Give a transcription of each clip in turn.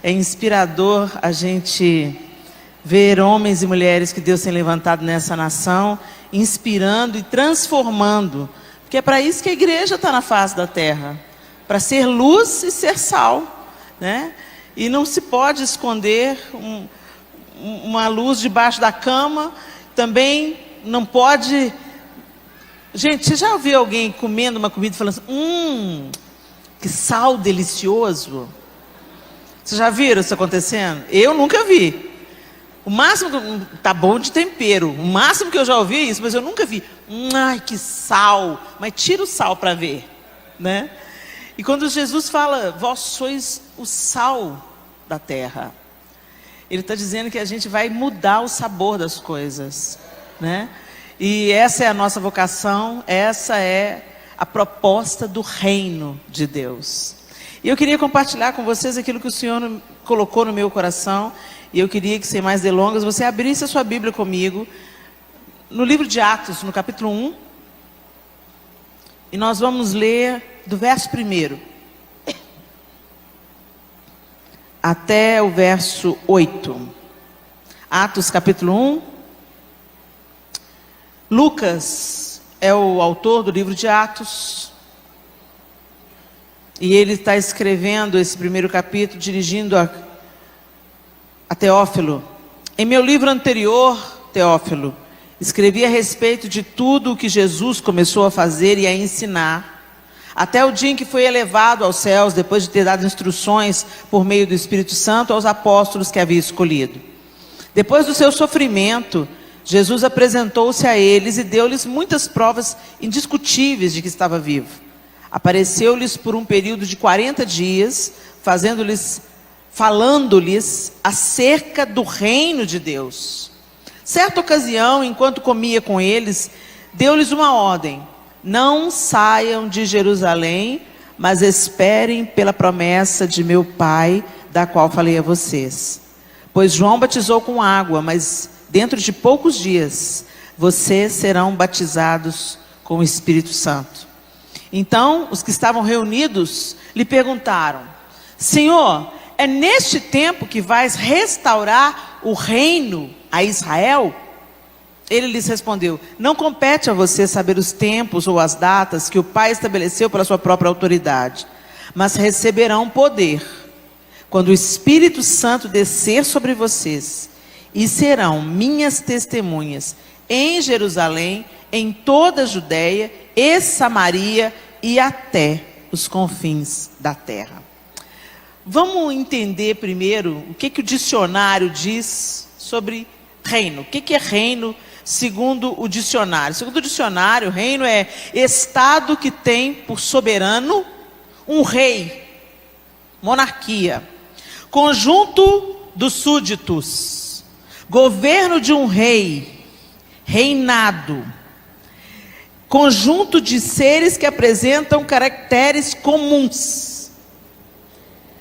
É inspirador a gente ver homens e mulheres que Deus tem levantado nessa nação, inspirando e transformando. Porque é para isso que a igreja está na face da terra, para ser luz e ser sal, né? E não se pode esconder uma luz debaixo da cama, também não pode... Gente, você já ouviu alguém comendo uma comida e falando assim, que sal delicioso? Vocês já viram isso acontecendo? Eu nunca vi. O máximo, tá bom de tempero, o máximo que eu já ouvi é isso, mas eu nunca vi. Ai, que sal! Mas tira o sal para ver, né? E quando Jesus fala, vós sois o sal da terra, Ele está dizendo que a gente vai mudar o sabor das coisas, né? E essa é a nossa vocação, essa é a proposta do reino de Deus. E eu queria compartilhar com vocês aquilo que o Senhor colocou no meu coração. E eu queria que, sem mais delongas, você abrisse a sua Bíblia comigo, no livro de Atos, no capítulo 1. E nós vamos ler do verso 1 até o verso 8. Atos, capítulo 1. Lucas é o autor do livro de Atos. E ele está escrevendo esse primeiro capítulo, dirigindo a Teófilo. Em meu livro anterior, Teófilo, escrevi a respeito de tudo o que Jesus começou a fazer e a ensinar, até o dia em que foi elevado aos céus, depois de ter dado instruções por meio do Espírito Santo aos apóstolos que havia escolhido. Depois do seu sofrimento, Jesus apresentou-se a eles e deu-lhes muitas provas indiscutíveis de que estava vivo. Apareceu-lhes por um período de 40 dias, falando-lhes acerca do reino de Deus. Certa ocasião, enquanto comia com eles, deu-lhes uma ordem: não saiam de Jerusalém, mas esperem pela promessa de meu Pai, da qual falei a vocês. Pois João batizou com água, mas dentro de poucos dias vocês serão batizados com o Espírito Santo. Então, os que estavam reunidos lhe perguntaram: Senhor, é neste tempo que vais restaurar o reino a Israel? Ele lhes respondeu: não compete a você saber os tempos ou as datas que o Pai estabeleceu pela sua própria autoridade, mas receberão poder quando o Espírito Santo descer sobre vocês, e serão minhas testemunhas em Jerusalém, em toda a Judeia e Samaria e até os confins da terra. Vamos entender primeiro o que o dicionário diz sobre reino. O que é reino segundo o dicionário? Segundo o dicionário, reino é estado que tem por soberano um rei, monarquia, conjunto dos súditos, governo de um rei, reinado, conjunto de seres que apresentam caracteres comuns,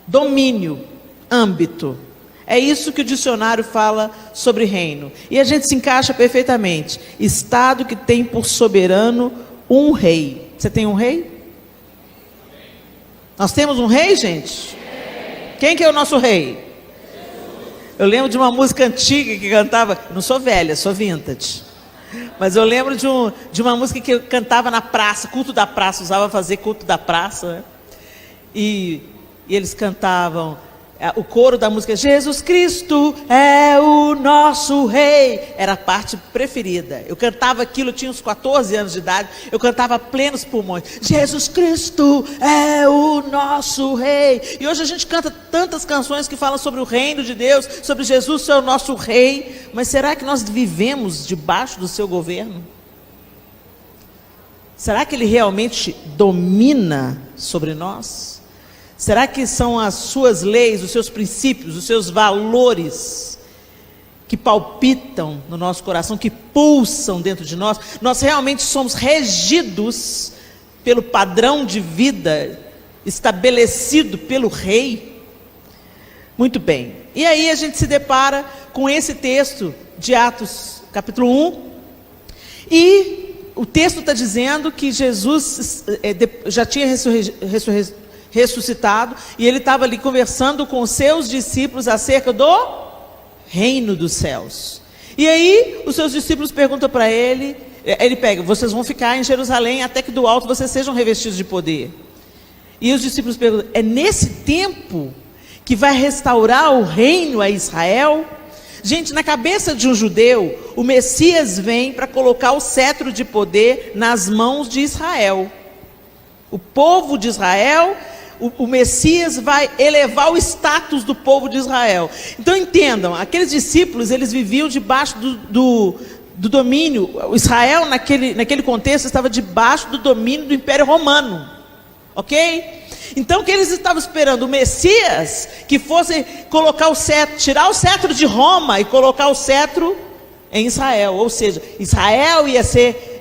domínio, âmbito. É isso que o dicionário fala sobre reino. E a gente se encaixa perfeitamente. Estado que tem por soberano um rei. Você tem um rei? Nós temos um rei, gente? Quem que é o nosso rei? Eu lembro de uma música antiga que cantava... Não sou velha, sou vintage. Mas eu lembro de uma música que eu cantava na praça, culto da praça, usava fazer culto da praça, né? E eles cantavam, o coro da música, Jesus Cristo é o nosso rei, era a parte preferida. Eu cantava aquilo, eu tinha uns 14 anos de idade, eu cantava a plenos pulmões, Jesus Cristo é o nosso rei. E hoje a gente canta tantas canções que falam sobre o reino de Deus, sobre Jesus ser o nosso rei, mas será que nós vivemos debaixo do seu governo? Será que ele realmente domina sobre nós? Será que são as suas leis, os seus princípios, os seus valores que palpitam no nosso coração, que pulsam dentro de nós? Nós realmente somos regidos pelo padrão de vida estabelecido pelo rei? Muito bem. E aí a gente se depara com esse texto de Atos, capítulo 1. E o texto está dizendo que Jesus já tinha ressuscitado, e ele estava ali conversando com os seus discípulos acerca do reino dos céus. E aí os seus discípulos perguntam para ele pega: vocês vão ficar em Jerusalém até que do alto vocês sejam revestidos de poder. E os discípulos perguntam: é nesse tempo que vai restaurar o reino a Israel? Gente, na cabeça de um judeu, o Messias vem para colocar o cetro de poder nas mãos de Israel. O povo de Israel, o Messias vai elevar o status do povo de Israel. Então entendam, aqueles discípulos, eles viviam debaixo do domínio. Israel naquele contexto estava debaixo do domínio do Império Romano, ok? Então o que eles estavam esperando? O Messias que fosse colocar o cetro, tirar o cetro de Roma e colocar o cetro em Israel, ou seja, Israel ia ter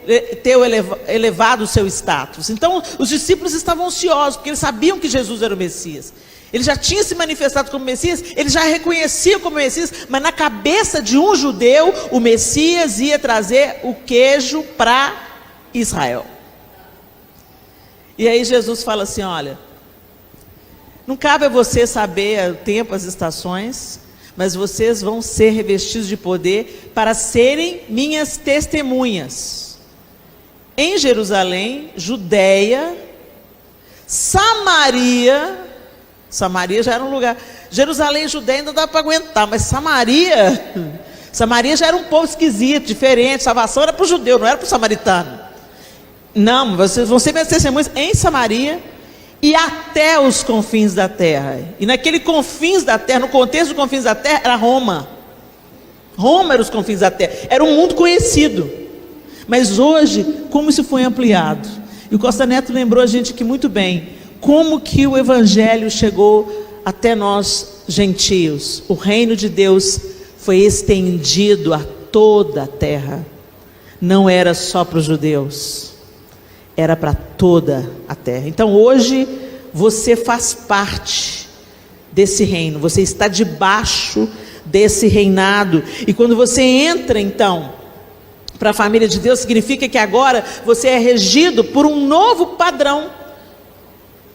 elevado o seu status. Então os discípulos estavam ansiosos, porque eles sabiam que Jesus era o Messias. Ele já tinha se manifestado como Messias, ele já reconhecia como Messias, mas na cabeça de um judeu, o Messias ia trazer o queijo para Israel. E aí Jesus fala assim: olha, não cabe a você saber o tempo, as estações, mas vocês vão ser revestidos de poder para serem minhas testemunhas em Jerusalém, Judeia, Samaria já era um lugar. Jerusalém e Judeia ainda dá para aguentar, mas Samaria já era um povo esquisito, diferente. Salvação era para o judeu, não era para o samaritano. Não, vocês vão ser minhas testemunhas em Samaria e até os confins da terra. E naquele confins da terra, no contexto dos confins da terra, era Roma. Roma era os confins da terra, era um mundo conhecido. Mas hoje, como isso foi ampliado? E o Costa Neto lembrou a gente aqui muito bem, como que o Evangelho chegou até nós gentios. O reino de Deus foi estendido a toda a terra. Não era só para os judeus, era para toda a terra. Então hoje você faz parte desse reino, você está debaixo desse reinado. E quando você entra então para a família de Deus, significa que agora você é regido por um novo padrão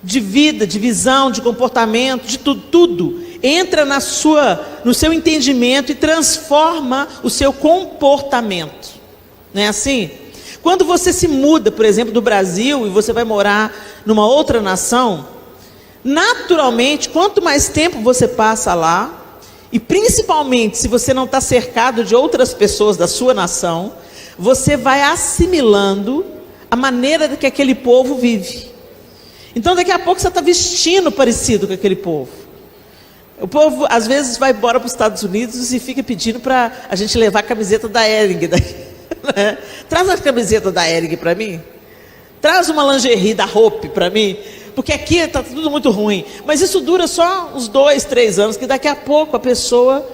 de vida, de visão, de comportamento, de tudo entra no seu entendimento e transforma o seu comportamento. Não é assim? Quando você se muda, por exemplo, do Brasil e você vai morar numa outra nação, naturalmente, quanto mais tempo você passa lá, e principalmente se você não está cercado de outras pessoas da sua nação, você vai assimilando a maneira que aquele povo vive. Então daqui a pouco você está vestindo parecido com aquele povo. O povo às vezes vai embora para os Estados Unidos e fica pedindo para a gente levar a camiseta da Hering. Né? Traz a camiseta da Hering para mim. Traz uma lingerie da Hope para mim. Porque aqui está tudo muito ruim. Mas isso dura só uns 2, 3 anos, que daqui a pouco a pessoa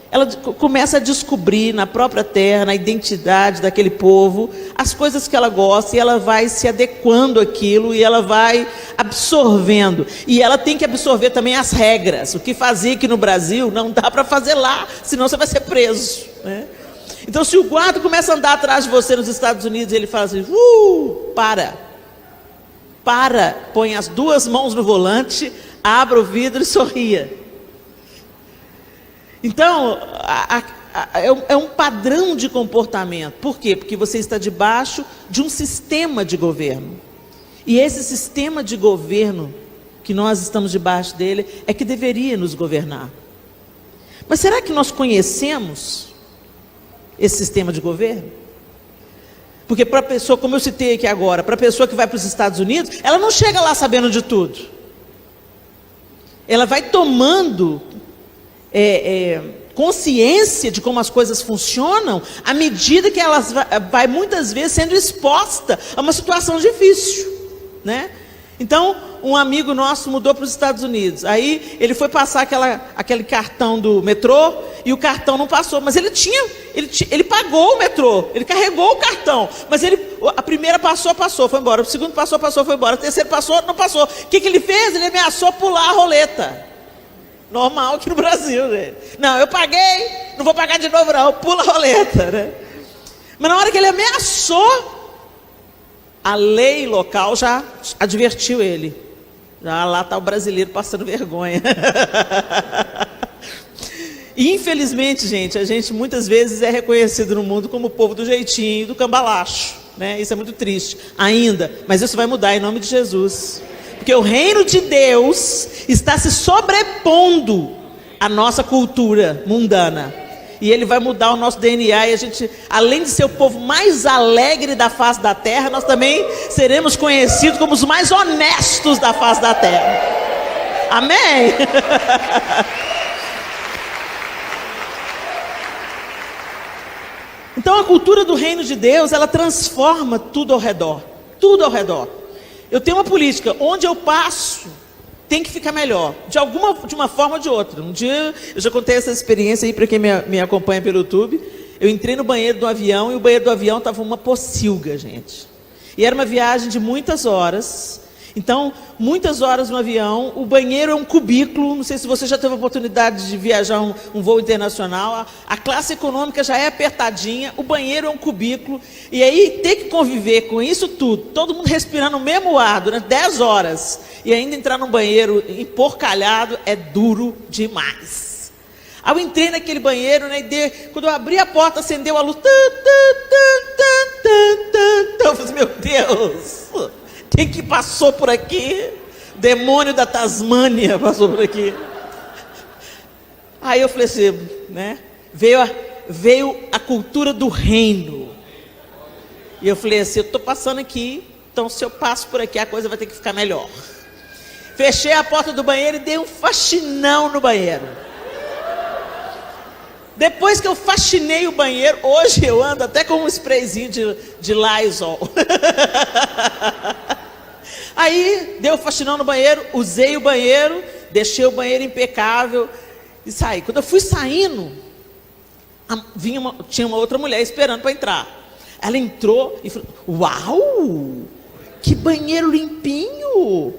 ela começa a descobrir na própria terra, na identidade daquele povo, as coisas que ela gosta, e ela vai se adequando àquilo, e ela vai absorvendo, e ela tem que absorver também as regras. O que fazia aqui no Brasil, não dá para fazer lá, senão você vai ser preso, né? Então se o guarda começa a andar atrás de você nos Estados Unidos, ele fala assim: põe as 2 mãos no volante, abra o vidro e sorria. Então, é um padrão de comportamento. Por quê? Porque você está debaixo de um sistema de governo. E esse sistema de governo, que nós estamos debaixo dele, é que deveria nos governar. Mas será que nós conhecemos esse sistema de governo? Porque para a pessoa, como eu citei aqui agora, para a pessoa que vai para os Estados Unidos, ela não chega lá sabendo de tudo. Ela vai tomando consciência de como as coisas funcionam, à medida que ela vai muitas vezes sendo exposta a uma situação difícil, né? Então, um amigo nosso mudou para os Estados Unidos, aí ele foi passar aquele cartão do metrô, e o cartão não passou, mas ele pagou o metrô, ele carregou o cartão, mas a primeira passou, foi embora, o segundo passou, foi embora, o terceiro passou, não passou. O que ele fez? Ele ameaçou pular a roleta. Normal aqui no Brasil, né? Não, eu paguei, não vou pagar de novo não, pula a roleta, né? Mas na hora que ele ameaçou, a lei local já advertiu ele: Já lá está o brasileiro passando vergonha. E infelizmente, gente, a gente muitas vezes é reconhecido no mundo como o povo do jeitinho, do cambalacho, né? Isso é muito triste ainda, mas isso vai mudar em nome de Jesus. Porque o reino de Deus está se sobrepondo à nossa cultura mundana. E ele vai mudar o nosso DNA, e a gente, além de ser o povo mais alegre da face da terra, nós também seremos conhecidos como os mais honestos da face da terra. Amém? Então a cultura do reino de Deus, ela transforma tudo ao redor. Tudo ao redor. Eu tenho uma política, onde eu passo, tem que ficar melhor, de uma forma ou de outra. Um dia, eu já contei essa experiência aí para quem me acompanha pelo YouTube. Eu entrei no banheiro do avião, e o banheiro do avião estava uma pocilga, gente. E era uma viagem de muitas horas. Então, muitas horas no avião, o banheiro é um cubículo. Não sei se você já teve a oportunidade de viajar um voo internacional. A classe econômica já é apertadinha, o banheiro é um cubículo. E aí, ter que conviver com isso tudo, todo mundo respirando o mesmo ar durante 10 horas, e ainda entrar num banheiro emporcalhado, é duro demais. Aí eu entrei naquele banheiro, né, quando eu abri a porta, acendeu a luz. Eu falei, meu Deus... Quem que passou por aqui? Demônio da Tasmânia passou por aqui. Aí eu falei assim, né? Veio a cultura do reino. E eu falei assim, eu estou passando aqui, então se eu passo por aqui, a coisa vai ter que ficar melhor. Fechei a porta do banheiro e dei um faxinão no banheiro. Depois que eu faxinei o banheiro, hoje eu ando até com um sprayzinho de Lysol. Aí, deu faxinão no banheiro, usei o banheiro, deixei o banheiro impecável e saí. Quando eu fui saindo, tinha uma outra mulher esperando para entrar. Ela entrou e falou, uau, que banheiro limpinho.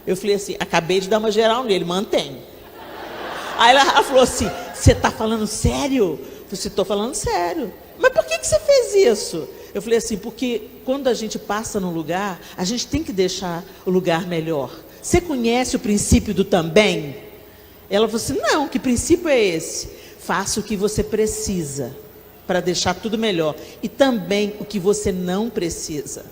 Eu falei assim, acabei de dar uma geral nele, mantém. Aí ela falou assim, você está falando sério? Eu falei, estou falando sério. Mas por que você fez isso? Eu falei assim, porque quando a gente passa num lugar, a gente tem que deixar o lugar melhor. Você conhece o princípio do também? Ela falou assim, não, que princípio é esse? Faça o que você precisa para deixar tudo melhor. E também o que você não precisa.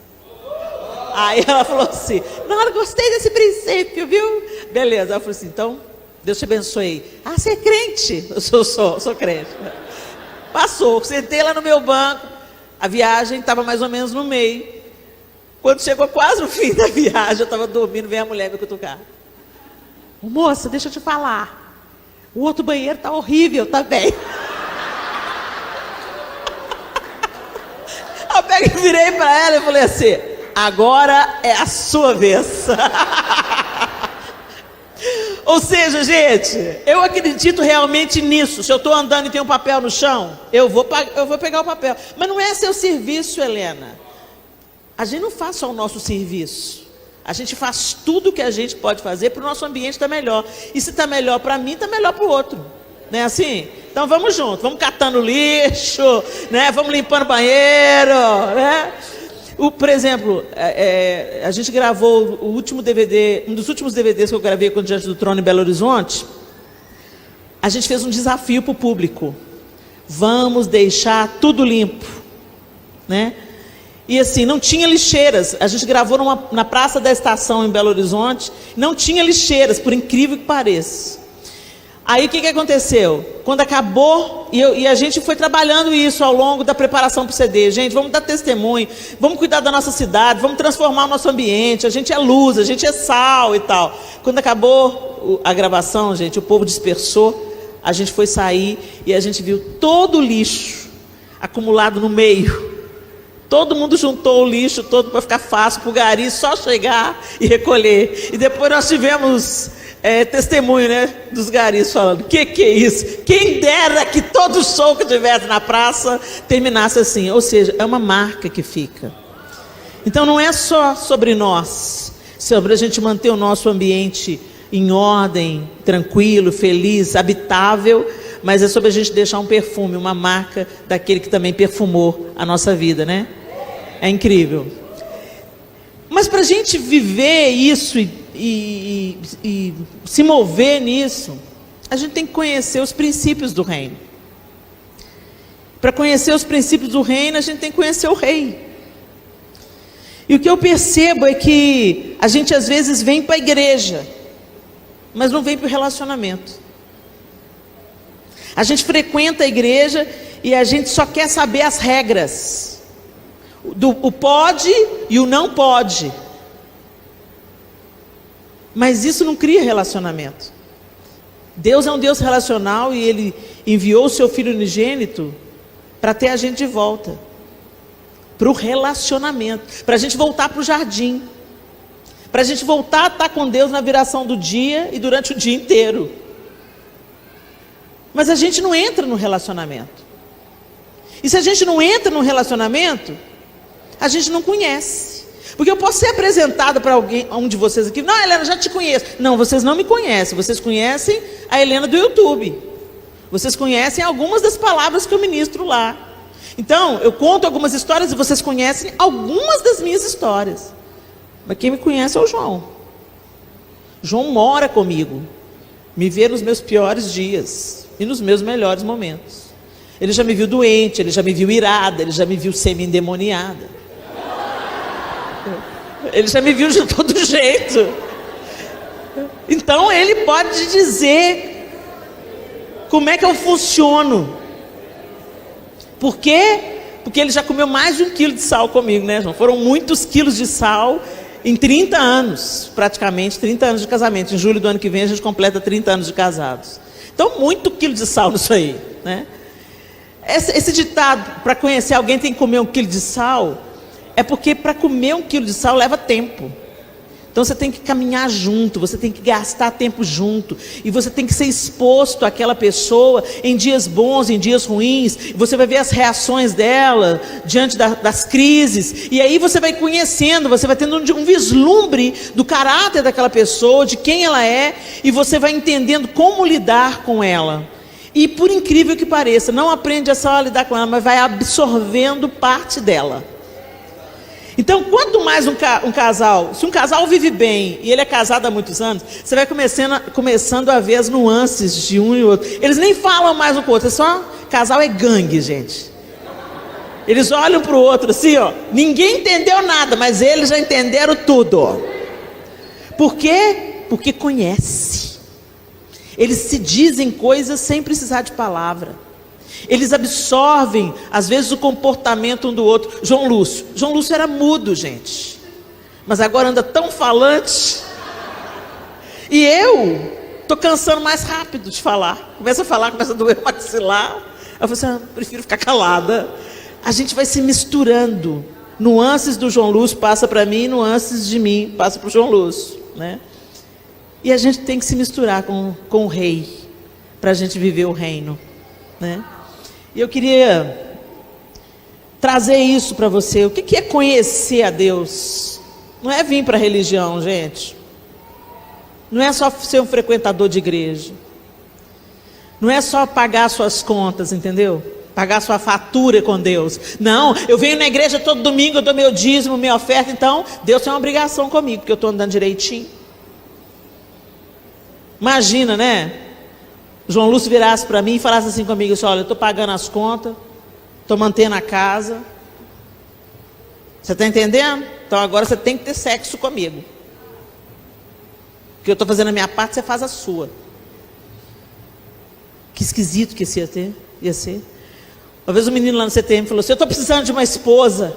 Aí ela falou assim, não, eu gostei desse princípio, viu? Beleza, ela falou assim, então, Deus te abençoe. Ah, você é crente? Eu sou crente. Passou, sentei lá no meu banco. A viagem estava mais ou menos no meio. Quando chegou quase o fim da viagem, eu estava dormindo, veio a mulher me cutucar. Moça, deixa eu te falar. O outro banheiro está horrível também. Eu virei para ela e falei assim, agora é a sua vez. Ou seja, gente, eu acredito realmente nisso. Se eu estou andando e tem um papel no chão, eu vou pegar o papel. Mas não é seu serviço, Helena. A gente não faz só o nosso serviço. A gente faz tudo o que a gente pode fazer para o nosso ambiente estar melhor. E se está melhor para mim, está melhor para o outro. Não é assim? Então vamos juntos, vamos catando lixo, né? Vamos limpando o banheiro, né? Por exemplo, a gente gravou o último DVD, um dos últimos DVDs que eu gravei com o Diante do Trono em Belo Horizonte. A gente fez um desafio para o público. Vamos deixar tudo limpo, né? E assim, não tinha lixeiras. A gente gravou na Praça da Estação em Belo Horizonte. Não tinha lixeiras, por incrível que pareça. Aí o que aconteceu? Quando acabou, e a gente foi trabalhando isso ao longo da preparação para o CD. Gente, vamos dar testemunho, vamos cuidar da nossa cidade, vamos transformar o nosso ambiente. A gente é luz, a gente é sal e tal. Quando acabou a gravação, gente, o povo dispersou. A gente foi sair e a gente viu todo o lixo acumulado no meio. Todo mundo juntou o lixo todo para ficar fácil para o gari só chegar e recolher. E depois nós tivemos testemunho, né, dos garis falando, que é isso? Quem dera que todo show que tivesse na praça terminasse assim. Ou seja, é uma marca que fica. Então não é só sobre nós, sobre a gente manter o nosso ambiente em ordem, tranquilo, feliz, habitável, mas é sobre a gente deixar um perfume, uma marca daquele que também perfumou a nossa vida, né? É incrível. Mas para a gente viver isso e e se mover nisso, a gente tem que conhecer os princípios do reino. Para conhecer os princípios do reino, a gente tem que conhecer o rei. E o que eu percebo é que a gente às vezes vem para a igreja, mas não vem para o relacionamento. A gente frequenta a igreja e a gente só quer saber as regras. O pode e o não pode. Mas isso não cria relacionamento. Deus é um Deus relacional e Ele enviou o seu Filho unigênito para ter a gente de volta. Para o relacionamento. Para a gente voltar para o jardim. Para a gente voltar a estar com Deus na viração do dia e durante o dia inteiro. Mas a gente não entra no relacionamento. E se a gente não entra no relacionamento, a gente não conhece. Porque eu posso ser apresentada para alguém, um de vocês aqui, não, Helena, já te conheço. Não, vocês não me conhecem, vocês conhecem a Helena do YouTube. Vocês conhecem algumas das palavras que eu ministro lá. Então, eu conto algumas histórias e vocês conhecem algumas das minhas histórias. Mas quem me conhece é o João. João mora comigo, me vê nos meus piores dias e nos meus melhores momentos. Ele já me viu doente, ele já me viu irada, ele já me viu semi-endemoniada. Ele já me viu de todo jeito. Então ele pode dizer como é que eu funciono. Por quê? Porque ele já comeu mais de 1 quilo de sal comigo, né, João? Foram muitos quilos de sal em 30 anos, praticamente 30 anos de casamento. Em julho do ano que vem a gente completa 30 anos de casados. Então muito quilo de sal nisso aí, né? Esse ditado, para conhecer alguém tem que comer 1 quilo de sal, é porque para comer 1 quilo de sal leva tempo. Então você tem que caminhar junto, você tem que gastar tempo junto, e você tem que ser exposto àquela pessoa em dias bons, em dias ruins, e você vai ver as reações dela diante das crises, e aí você vai conhecendo, você vai tendo um vislumbre do caráter daquela pessoa, de quem ela é, e você vai entendendo como lidar com ela. E por incrível que pareça, não aprende só a lidar com ela, mas vai absorvendo parte dela. Então, quanto mais um casal, se um casal vive bem e ele é casado há muitos anos, você vai começando a ver as nuances de um e outro. Eles nem falam mais um com o outro, é só, casal é gangue, gente. Eles olham para o outro assim, ó, ninguém entendeu nada, mas eles já entenderam tudo. Por quê? Porque conhece. Eles se dizem coisas sem precisar de palavra. Eles absorvem, às vezes, o comportamento um do outro. João Lúcio era mudo, gente. Mas agora anda tão falante. E eu estou cansando mais rápido de falar. Começa a falar, começa a doer o maxilar. Eu falo assim, prefiro ficar calada. A gente vai se misturando. Nuances do João Lúcio passa para mim, nuances de mim passa para o João Lúcio, né? E a gente tem que se misturar com o rei, para a gente viver o reino, né? E eu queria trazer isso para você. O que é conhecer a Deus? Não é vir para a religião, gente. Não é só ser um frequentador de igreja. Não é só pagar suas contas, entendeu? Pagar sua fatura com Deus. Não, eu venho na igreja todo domingo, eu dou meu dízimo, minha oferta, então Deus tem uma obrigação comigo, porque eu estou andando direitinho. Imagina, né? João Lúcio virasse para mim e falasse assim comigo, assim, olha, eu estou pagando as contas, estou mantendo a casa. Você está entendendo? Então agora você tem que ter sexo comigo. Porque eu estou fazendo a minha parte, você faz a sua. Que esquisito que isso ia ser. Uma vez um menino lá no CTM falou assim, eu estou precisando de uma esposa.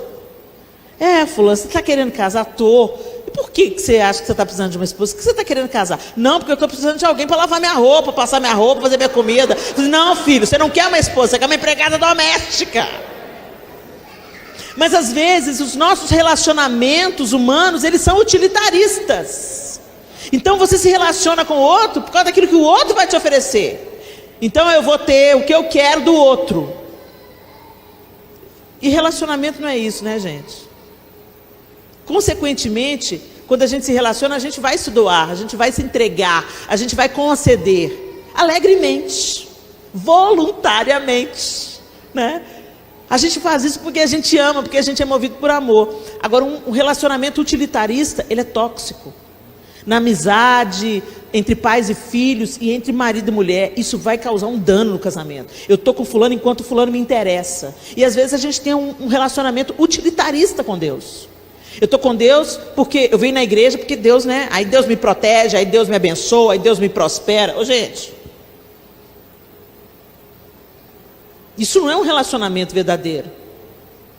Fulano, você está querendo casar? Estou. E por que você acha que você está precisando de uma esposa? Por que você está querendo casar? Não, porque eu estou precisando de alguém para lavar minha roupa, passar minha roupa, fazer minha comida. Eu falei, não, filho, você não quer uma esposa, você quer uma empregada doméstica. Mas às vezes os nossos relacionamentos humanos, eles são utilitaristas. Então você se relaciona com o outro por causa daquilo que o outro vai te oferecer. Então eu vou ter o que eu quero do outro. E relacionamento não é isso, né, gente? Consequentemente, quando a gente se relaciona, a gente vai se doar, a gente vai se entregar, a gente vai conceder, alegremente, voluntariamente, né? A gente faz isso porque a gente ama, porque a gente é movido por amor. Agora, um relacionamento utilitarista, ele é tóxico. na amizade, entre pais e filhos e entre marido e mulher. Isso vai causar um dano no casamento. Eu estou com fulano enquanto fulano me interessa. E às vezes a gente tem um relacionamento utilitarista com Deus. Eu estou com Deus porque eu venho na igreja, porque Deus, né? Aí Deus me protege, aí Deus me abençoa, aí Deus me prospera. Ô, gente, isso não é um relacionamento verdadeiro.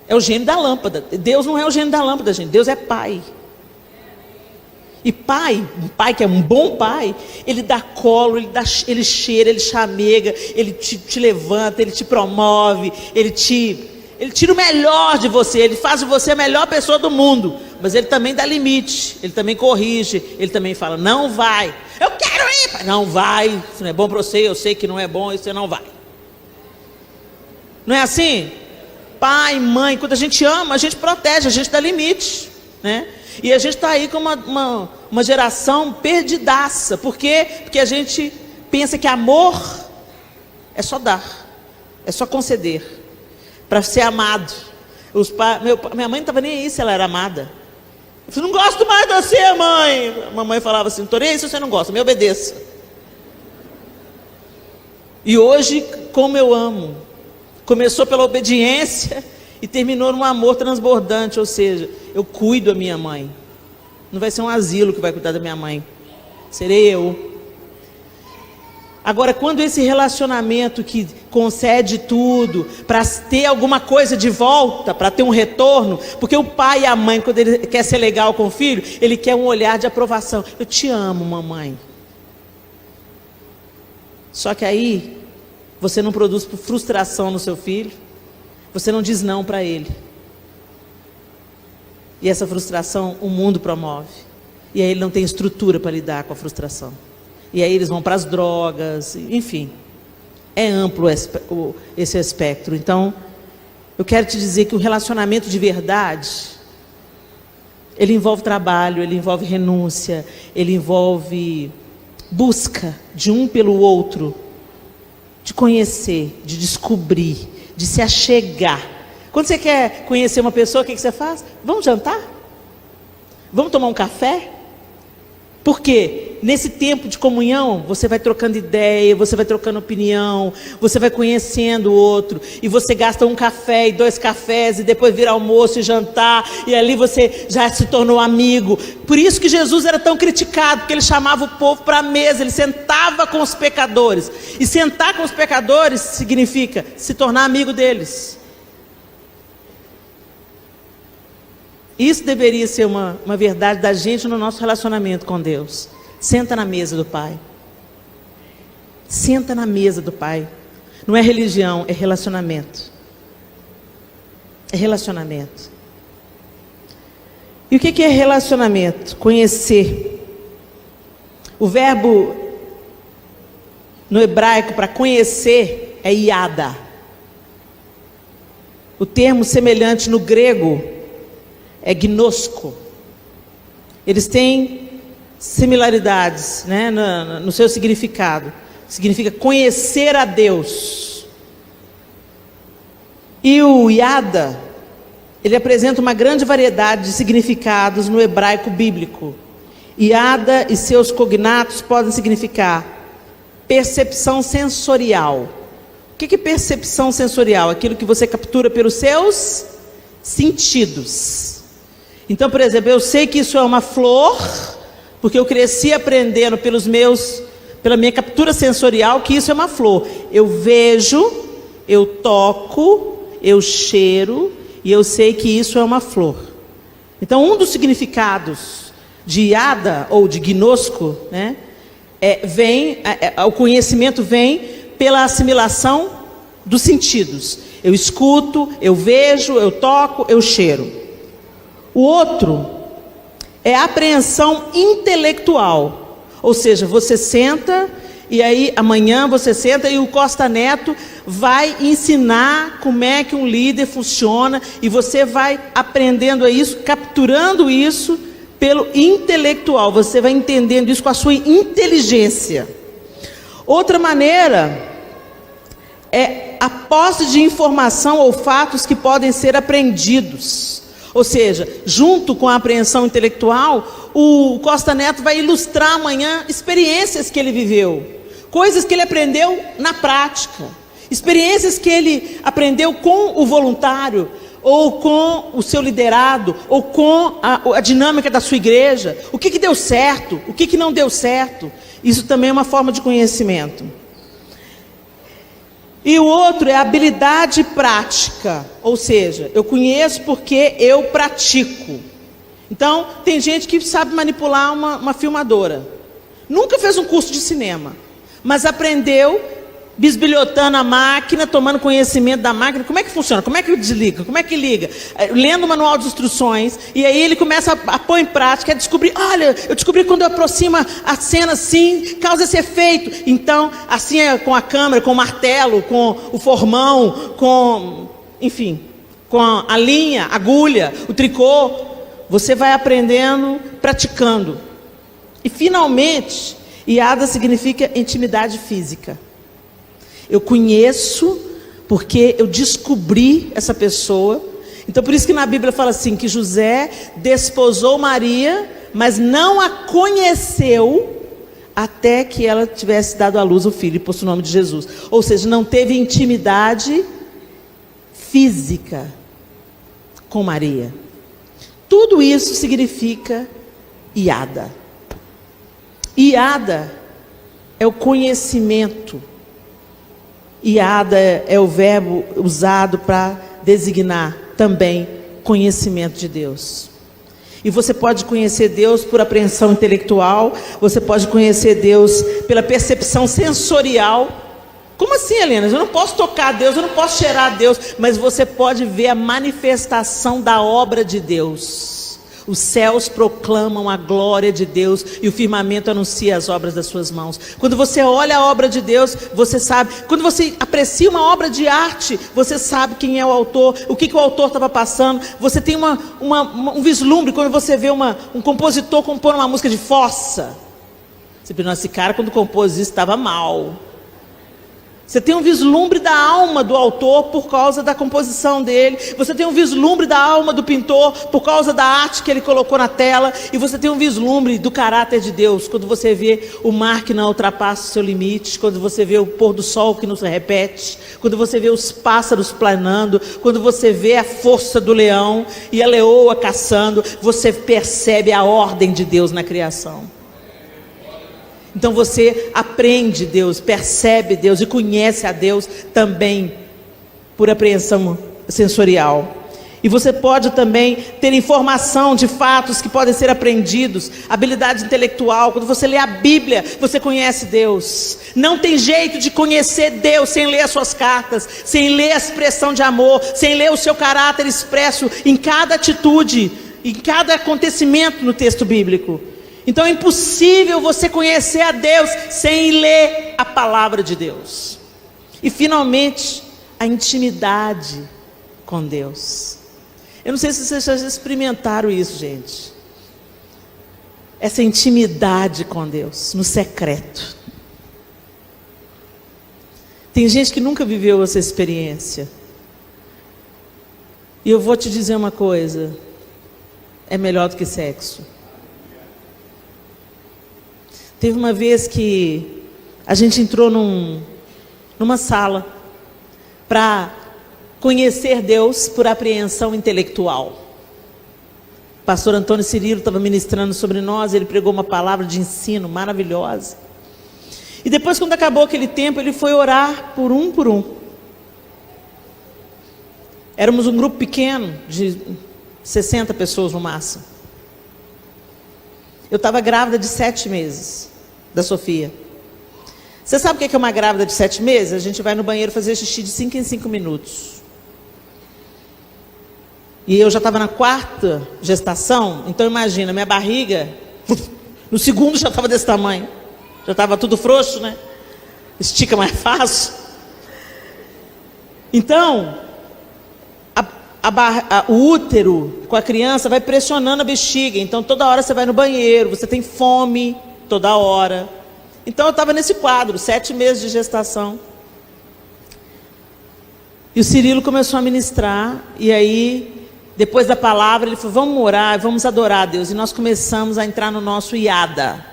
É o gênio da lâmpada. Deus não é o gênio da lâmpada, gente. Deus é pai. E pai, um pai que é um bom pai, ele dá colo, ele cheira, ele chamega, ele te levanta, ele te promove, ele tira o melhor de você, ele faz de você a melhor pessoa do mundo. Mas ele também dá limite, ele também corrige, ele também fala, não vai. Eu quero ir, pai. Não vai, isso não é bom para você, eu sei que não é bom, e você não vai. Não é assim? Pai, mãe, quando a gente ama, a gente protege, a gente dá limite, né? E a gente está aí com uma geração perdidaça. Por quê? Porque a gente pensa que amor é só dar, é só conceder, para ser amado. Minha mãe não estava nem aí se ela era amada. Eu falei, não gosto mais de você, mãe. A mamãe falava assim, não estou nem aí se você não gosta, me obedeça. E hoje, como eu amo. Começou pela obediência e terminou num amor transbordante, ou seja, eu cuido da minha mãe. Não vai ser um asilo que vai cuidar da minha mãe, serei eu. Agora, quando esse relacionamento que concede tudo, para ter alguma coisa de volta, para ter um retorno, porque o pai e a mãe, quando ele quer ser legal com o filho, ele quer um olhar de aprovação. Eu te amo, mamãe. Só que aí, você não produz frustração no seu filho, você não diz não para ele. E essa frustração o mundo promove. E aí ele não tem estrutura para lidar com a frustração. E aí eles vão para as drogas, enfim. É amplo esse espectro. Então, eu quero te dizer que o relacionamento de verdade, ele envolve trabalho, ele envolve renúncia, ele envolve busca de um pelo outro, de conhecer, de descobrir, de se achegar. Quando você quer conhecer uma pessoa, o que você faz? Vamos jantar? Vamos tomar um café? Porque nesse tempo de comunhão, você vai trocando ideia, você vai trocando opinião, você vai conhecendo o outro, e você gasta um café e 2 cafés, e depois vira almoço e jantar, e ali você já se tornou amigo. Por isso que Jesus era tão criticado, porque ele chamava o povo para a mesa, ele sentava com os pecadores, e sentar com os pecadores significa se tornar amigo deles. Isso deveria ser uma verdade da gente no nosso relacionamento com Deus. Senta na mesa do Pai. Senta na mesa do Pai. Não é religião, é relacionamento. É relacionamento. E o que é relacionamento? Conhecer. O verbo no hebraico para conhecer é iada. O termo semelhante no grego é gnosco. Eles têm similaridades, né, no seu significado. Significa conhecer a Deus. E o iada, ele apresenta uma grande variedade de significados no hebraico bíblico. Iada e seus cognatos podem significar percepção sensorial. O que é percepção sensorial? Aquilo que você captura pelos seus sentidos. Então, por exemplo, eu sei que isso é uma flor, porque eu cresci aprendendo pela minha captura sensorial que isso é uma flor. Eu vejo, eu toco, eu cheiro, e eu sei que isso é uma flor. Então, um dos significados de iada ou de gnosco, né, o conhecimento vem pela assimilação dos sentidos. Eu escuto, eu vejo, eu toco, eu cheiro. O outro é a apreensão intelectual, ou seja, você senta e aí amanhã você senta e o Costa Neto vai ensinar como é que um líder funciona e você vai aprendendo isso, capturando isso pelo intelectual, você vai entendendo isso com a sua inteligência. Outra maneira é a posse de informação ou fatos que podem ser aprendidos. Ou seja, junto com a apreensão intelectual, o Costa Neto vai ilustrar amanhã experiências que ele viveu, coisas que ele aprendeu na prática, experiências que ele aprendeu com o voluntário, ou com o seu liderado, ou com a dinâmica da sua igreja, o que deu certo, o que não deu certo. Isso também é uma forma de conhecimento. E o outro é a habilidade prática, ou seja, eu conheço porque eu pratico. Então, tem gente que sabe manipular uma filmadora, nunca fez um curso de cinema, mas aprendeu bisbilhotando a máquina, tomando conhecimento da máquina, como é que funciona, como é que desliga, como é que liga, lendo o manual de instruções, e aí ele começa a pôr em prática, a descobrir, olha, eu descobri quando eu aproximo a cena assim, causa esse efeito. Então, assim é com a câmera, com o martelo, com o formão, enfim, com a linha, a agulha, o tricô, você vai aprendendo, praticando. E finalmente, IADA significa intimidade física. Eu conheço porque eu descobri essa pessoa. Então por isso que na Bíblia fala assim, que José desposou Maria, mas não a conheceu até que ela tivesse dado à luz o filho e pôs o nome de Jesus. Ou seja, não teve intimidade física com Maria. Tudo isso significa IADA. IADA é o conhecimento. IADA é o verbo usado para designar também conhecimento de Deus. E você pode conhecer Deus por apreensão intelectual, você pode conhecer Deus pela percepção sensorial. Como assim, Helena? Eu não posso tocar Deus, eu não posso cheirar Deus, mas você pode ver a manifestação da obra de Deus. Os céus proclamam a glória de Deus e o firmamento anuncia as obras das suas mãos. Quando você olha a obra de Deus, você sabe. Quando você aprecia uma obra de arte, você sabe quem é o autor, o que o autor estava passando. Você tem um vislumbre quando você vê um compositor compor uma música de fossa. Você pensa, esse cara quando compôs isso estava mal. Você tem um vislumbre da alma do autor por causa da composição dele. Você tem um vislumbre da alma do pintor por causa da arte que ele colocou na tela. E você tem um vislumbre do caráter de Deus quando você vê o mar que não ultrapassa o seu limite, quando você vê o pôr do sol que não se repete, quando você vê os pássaros planando, quando você vê a força do leão e a leoa caçando, você percebe a ordem de Deus na criação. Então você aprende Deus, percebe Deus e conhece a Deus também por apreensão sensorial. E você pode também ter informação de fatos que podem ser aprendidos, habilidade intelectual. Quando você lê a Bíblia, você conhece Deus. Não tem jeito de conhecer Deus sem ler as suas cartas, sem ler a expressão de amor, sem ler o seu caráter expresso em cada atitude, em cada acontecimento no texto bíblico. Então é impossível você conhecer a Deus sem ler a palavra de Deus. E finalmente, a intimidade com Deus. Eu não sei se vocês já experimentaram isso, gente. Essa intimidade com Deus, no secreto. Tem gente que nunca viveu essa experiência. E eu vou te dizer uma coisa. É melhor do que sexo. Teve uma vez que a gente entrou numa sala para conhecer Deus por apreensão intelectual. O pastor Antônio Cirilo estava ministrando sobre nós, ele pregou uma palavra de ensino maravilhosa. E depois, quando acabou aquele tempo, ele foi orar por um. Éramos um grupo pequeno, de 60 pessoas no máximo. Eu estava grávida de 7 meses, da Sofia. Você sabe o que é uma grávida de 7 meses? A gente vai no banheiro fazer xixi de 5 em 5 minutos. E eu já estava na 4ª gestação, então imagina, minha barriga, no segundo já estava desse tamanho. Já estava tudo frouxo, né? Estica mais fácil. Então, o útero com a criança vai pressionando a bexiga. Então toda hora você vai no banheiro, você tem fome toda hora. Então eu estava nesse quadro, 7 meses de gestação. E o Cirilo começou a ministrar. E aí Depois da palavra, ele falou, vamos orar, vamos adorar a Deus. E nós começamos a entrar no nosso IADA,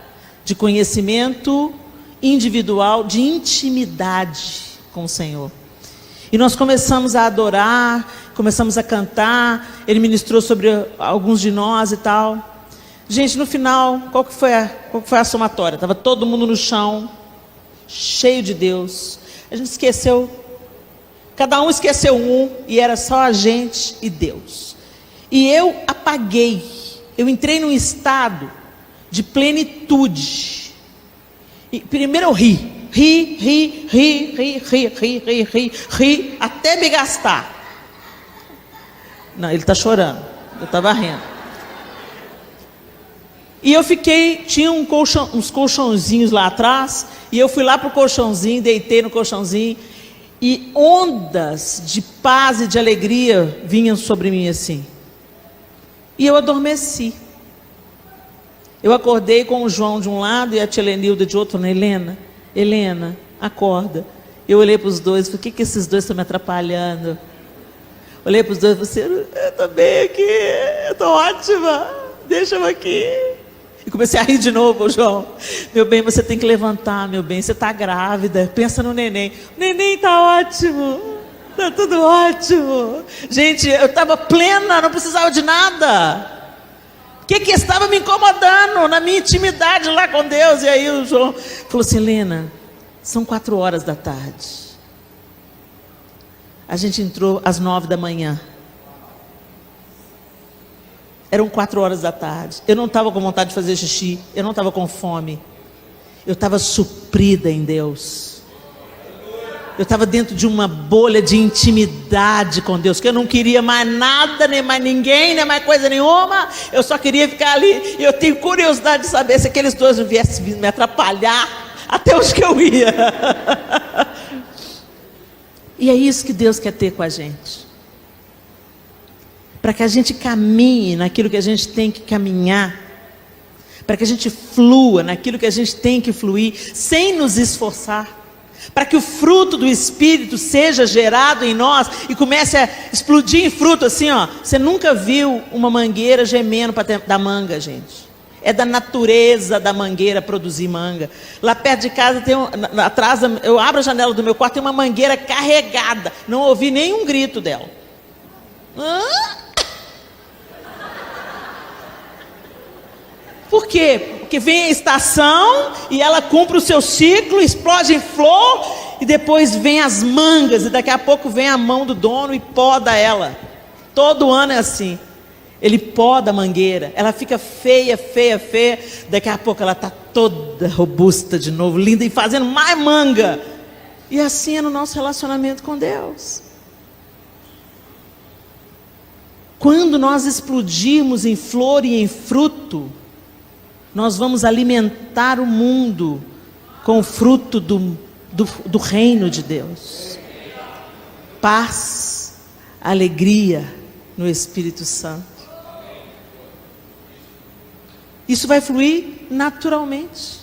de conhecimento individual, de intimidade com o Senhor. E nós começamos a adorar, começamos a cantar, ele ministrou sobre alguns de nós e tal. Gente, no final, qual que foi a somatória? Estava todo mundo no chão, cheio de Deus. A gente esqueceu, cada um esqueceu um, e era só a gente e Deus. E eu apaguei, eu entrei num estado de plenitude. E primeiro eu ri, até me gastar. Não, ele está chorando, eu estava rindo. E eu fiquei, tinha uns colchãozinhos lá atrás, e eu fui lá para o colchãozinho, deitei no colchãozinho, e ondas de paz e de alegria vinham sobre mim assim. E eu adormeci. Eu acordei com o João de um lado e a tia Lenilda de outro, Helena, acorda. Eu olhei para os dois e falei, o que esses dois estão me atrapalhando? Olhei para os dois e falei, eu estou bem aqui, eu estou ótima, deixa eu aqui. E comecei a rir de novo, João. Meu bem, você tem que levantar, meu bem, você está grávida, pensa no neném. O neném está ótimo. Está tudo ótimo. Gente, eu estava plena, não precisava de nada. O que estava me incomodando na minha intimidade lá com Deus? E aí o João falou assim, Helena, são 4 horas da tarde. A gente entrou às 9 da manhã. Eram 4 horas da tarde. Eu não estava com vontade de fazer xixi. Eu não estava com fome. Eu estava suprida em Deus. Eu estava dentro de uma bolha de intimidade com Deus, que eu não queria mais nada, nem mais ninguém, nem mais coisa nenhuma. Eu só queria ficar ali. E eu tenho curiosidade de saber se aqueles dois não viessem me atrapalhar até onde que eu ia. E é isso que Deus quer ter com a gente. Para que a gente caminhe naquilo que a gente tem que caminhar. Para que a gente flua naquilo que a gente tem que fluir, sem nos esforçar. Para que o fruto do Espírito seja gerado em nós e comece a explodir em fruto assim, ó. Você nunca viu uma mangueira gemendo para dar manga, gente. É da natureza da mangueira produzir manga. Lá perto de casa tem atrás, eu abro a janela do meu quarto, tem uma mangueira carregada. Não ouvi nenhum grito dela. Por quê? Porque vem a estação e ela cumpre o seu ciclo, explode em flor e depois vem as mangas e daqui a pouco vem a mão do dono e poda ela. Todo ano é assim. Ele poda a mangueira, ela fica feia, daqui a pouco ela está toda robusta de novo, linda e fazendo mais manga. E assim é no nosso relacionamento com Deus. Quando nós explodirmos em flor e em fruto, nós vamos alimentar o mundo com o fruto do reino de Deus. Paz, alegria no Espírito Santo. Isso vai fluir naturalmente.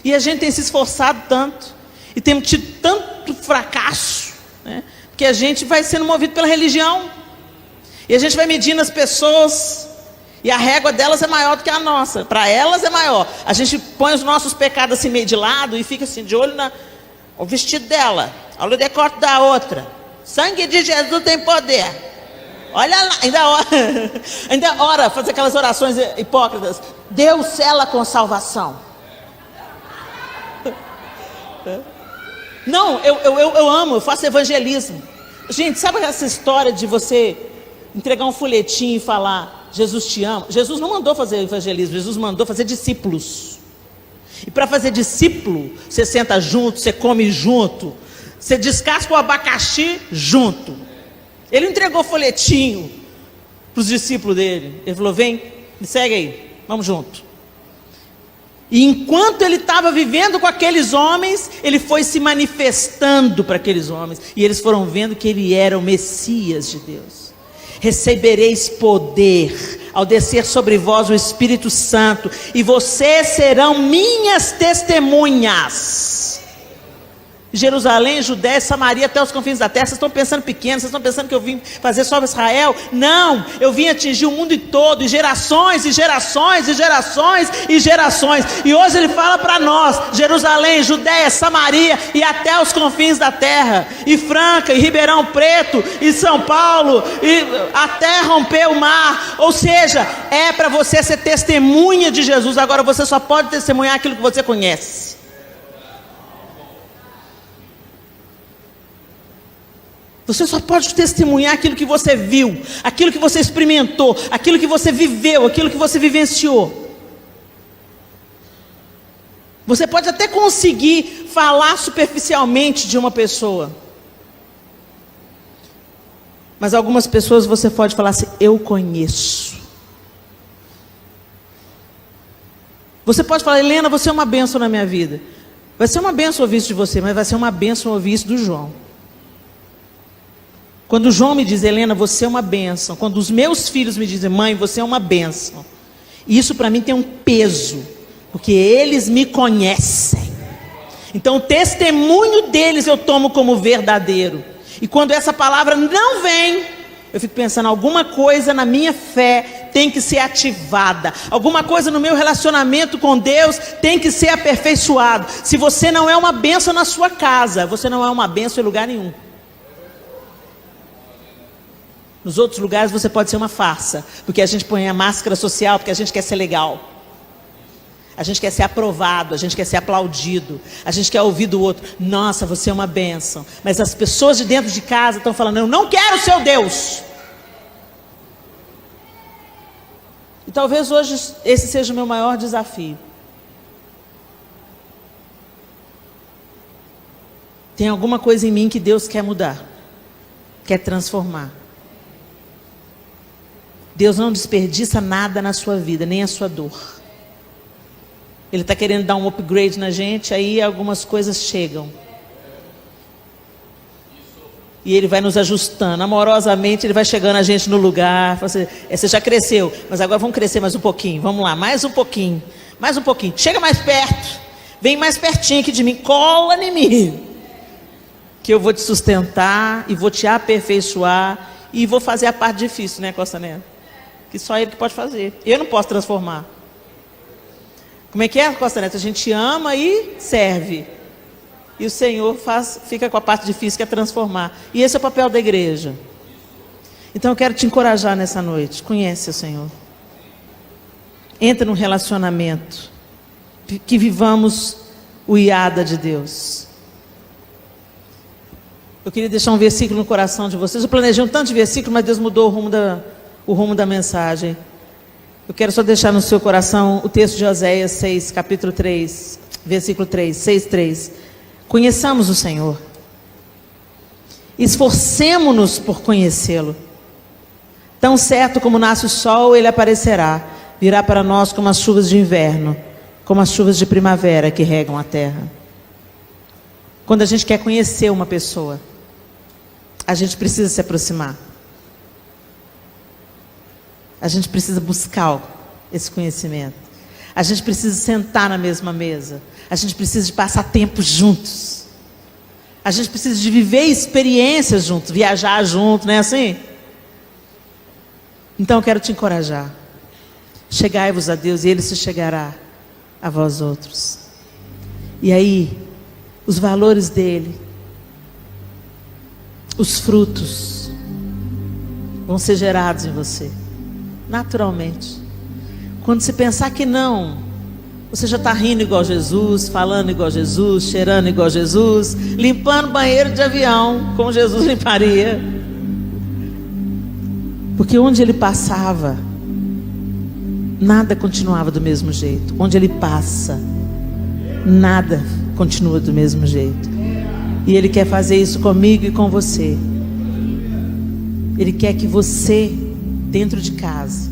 E a gente tem se esforçado tanto, e temos tido tanto fracasso, né? Porque a gente vai sendo movido pela religião, e a gente vai medindo as pessoas, e a régua delas é maior do que a nossa. Para elas é maior. A gente põe os nossos pecados assim meio de lado e fica assim de olho no vestido dela, olha o decote da outra. Sangue de Jesus tem poder. Olha lá, ainda ora, faz aquelas orações hipócritas. Deus cela com salvação. Não, eu amo, eu faço evangelismo. Gente, sabe essa história de você entregar um folhetinho e falar, Jesus te ama? Jesus não mandou fazer evangelismo, Jesus mandou fazer discípulos. E para fazer discípulo, você senta junto, você come junto, você descasca o abacaxi junto. Ele entregou folhetinho para os discípulos dele. Ele falou, vem, me segue aí, vamos junto. E enquanto ele estava vivendo com aqueles homens, ele foi se manifestando para aqueles homens. E eles foram vendo que ele era o Messias de Deus. Recebereis poder ao descer sobre vós o Espírito Santo, e vocês serão minhas testemunhas. Jerusalém, Judéia, Samaria, até os confins da terra. Vocês estão pensando pequeno, vocês estão pensando que eu vim fazer só Israel? Não, eu vim atingir o mundo todo, e gerações, e gerações, e gerações, e gerações. E hoje ele fala para nós, Jerusalém, Judéia, Samaria, e até os confins da terra, e Franca, e Ribeirão Preto, e São Paulo, e até romper o mar. Ou seja, é para você ser testemunha de Jesus. Agora você só pode testemunhar aquilo que você conhece. Você só pode testemunhar aquilo que você viu, aquilo que você experimentou, aquilo que você viveu, aquilo que você vivenciou. Você pode até conseguir falar superficialmente de uma pessoa, mas algumas pessoas você pode falar assim: eu conheço. Você pode falar: Helena, você é uma bênção na minha vida. Vai ser uma bênção ouvir isso de você, mas vai ser uma bênção ouvir isso do João. Quando o João me diz: Helena, você é uma bênção. Quando os meus filhos me dizem: mãe, você é uma bênção. Isso para mim tem um peso, porque eles me conhecem. Então o testemunho deles eu tomo como verdadeiro. E quando essa palavra não vem, eu fico pensando: alguma coisa na minha fé tem que ser ativada. Alguma coisa no meu relacionamento com Deus tem que ser aperfeiçoado. Se você não é uma bênção na sua casa, você não é uma bênção em lugar nenhum. Nos outros lugares você pode ser uma farsa, porque a gente põe a máscara social, porque a gente quer ser legal. A gente quer ser aprovado, a gente quer ser aplaudido, a gente quer ouvir do outro: nossa, você é uma bênção. Mas as pessoas de dentro de casa estão falando: eu não quero o seu Deus. E talvez hoje esse seja o meu maior desafio. Tem alguma coisa em mim que Deus quer mudar, quer transformar. Deus não desperdiça nada na sua vida, nem a sua dor. Ele está querendo dar um upgrade na gente, aí algumas coisas chegam. E Ele vai nos ajustando, amorosamente Ele vai chegando a gente no lugar. Você já cresceu, mas agora vamos crescer mais um pouquinho. Vamos lá, mais um pouquinho, mais um pouquinho. Chega mais perto, vem mais pertinho aqui de mim, cola em mim. Que eu vou te sustentar e vou te aperfeiçoar. E vou fazer a parte difícil, né, Costa Neto? Que só Ele que pode fazer. Eu não posso transformar. Como é que é, Costa Neto? A gente ama e serve. E o Senhor fica com a parte difícil, que é transformar. E esse é o papel da igreja. Então eu quero te encorajar nessa noite. Conhece o Senhor. Entra num relacionamento. Que vivamos o iada de Deus. Eu queria deixar um versículo no coração de vocês. Eu planejei um tanto de versículo, mas Deus mudou o rumo da mensagem. Eu quero só deixar no seu coração o texto de Oséias 6, capítulo 3, versículo 3, 6, 3. Conheçamos o Senhor. Esforcemo-nos por conhecê-lo. Tão certo como nasce o sol, Ele aparecerá. Virá para nós como as chuvas de inverno, como as chuvas de primavera que regam a terra. Quando a gente quer conhecer uma pessoa, a gente precisa se aproximar. A gente precisa buscar esse conhecimento. A gente precisa sentar na mesma mesa. A gente precisa de passar tempo juntos. A gente precisa de viver experiências juntos, viajar juntos, não é assim? Então eu quero te encorajar. Chegai-vos a Deus e Ele se chegará a vós outros. E aí, os valores dele, os frutos, vão ser gerados em você, naturalmente. Quando você pensar que não, você já está rindo igual Jesus, falando igual Jesus, cheirando igual Jesus, limpando banheiro de avião, como Jesus limparia. Porque onde Ele passava, nada continuava do mesmo jeito. Onde Ele passa, nada continua do mesmo jeito. E Ele quer fazer isso comigo e com você. Ele quer que você, dentro de casa,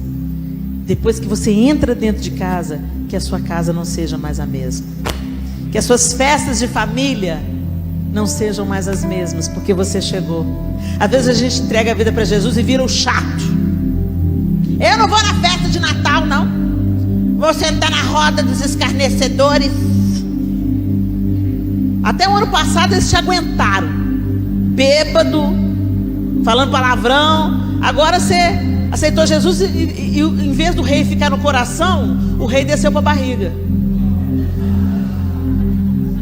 depois que você entra dentro de casa, que a sua casa não seja mais a mesma. Que as suas festas de família não sejam mais as mesmas, porque você chegou. Às vezes a gente entrega a vida para Jesus e vira o chato. Eu não vou na festa de Natal, não. Vou sentar na roda dos escarnecedores. Até o ano passado eles te aguentaram, bêbado, falando palavrão. Agora você aceitou Jesus e em vez do rei ficar no coração, o rei desceu para a barriga.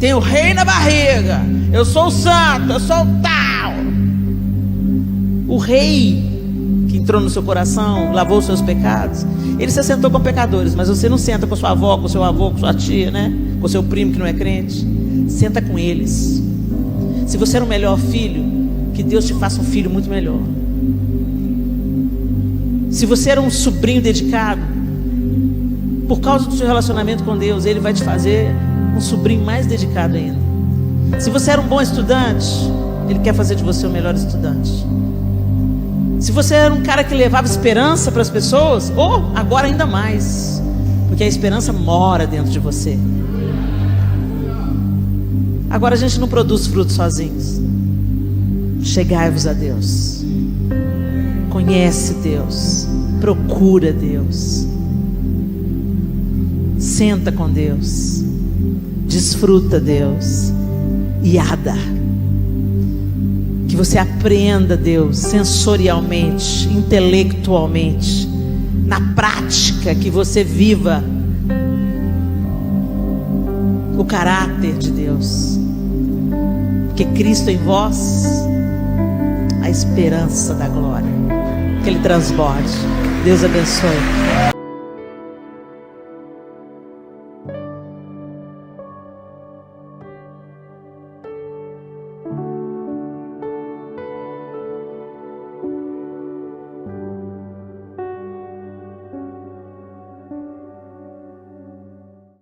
Tem o rei na barriga. Eu sou o santo, eu sou o tal. O rei que entrou no seu coração, lavou os seus pecados, ele se sentou com pecadores. Mas você não senta com sua avó, com seu avô, com sua tia, né? Com seu primo que não é crente. Senta com eles. Se você era o melhor filho, que Deus te faça um filho muito melhor. Se você era um sobrinho dedicado, por causa do seu relacionamento com Deus, Ele vai te fazer um sobrinho mais dedicado ainda. Se você era um bom estudante, Ele quer fazer de você o melhor estudante. Se você era um cara que levava esperança para as pessoas, ou agora ainda mais, porque a esperança mora dentro de você. Agora a gente não produz frutos sozinhos. Chegai-vos a Deus. Conhece Deus. Procura Deus. Senta com Deus. Desfruta Deus. Iada. Que você aprenda Deus sensorialmente, intelectualmente, na prática, que você viva o caráter de Deus. Porque Cristo em vós, a esperança da glória. Que Ele transborde. Deus abençoe.